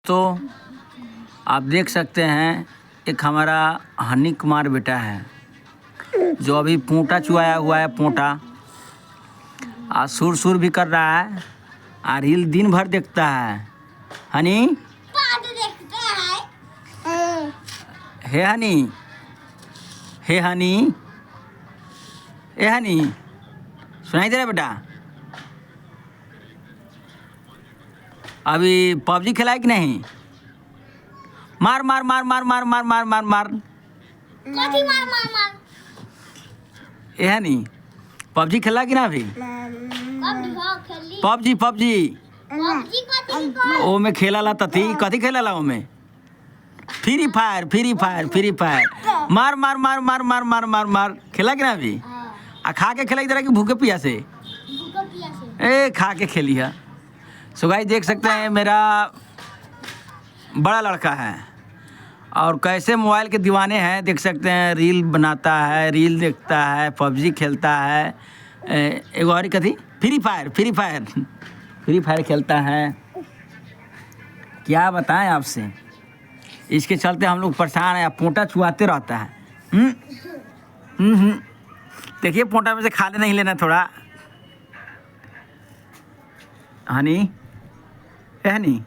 तो आप देख सकते हैं एक हमारा हनी कुमार बेटा है जो अभी पोंटा चुआया हुआ है। पोंटा आज सुर भी कर रहा है और रील दिन भर देखता है। हनी हे हनी, हे हनी, ए हनी, सुनाई दे रहा बेटा? अभी पबजी खेला है कि नहीं? मार मार मार मार मार मार मार मार मार कथी मार मार मार ए हनी, पबजी खेला कि ना? अभी पबजी पबजी ओ में खेला ला तथी कथी खेला ला? ओ में free fire free fire free fire मार मार मार मार मार मार मार मार खेला कि ना? अभी आ खा के खेला इधर कि भूखे पिया से? ए खा के खेली है। सो गाइस देख सकते हैं मेरा बड़ा लड़का है और कैसे मोबाइल के दीवाने हैं। देख सकते हैं रील बनाता है, रील देखता है, पबजी खेलता है, एगो और कथी free fire free fire free fire खेलता है। क्या बताएं आपसे, इसके चलते हम लोग परेशान हैं। पोंटा चुआते रहता है। देखिए पोंटा में से खा ले नहीं लेना थोड़ा। हनी, हनी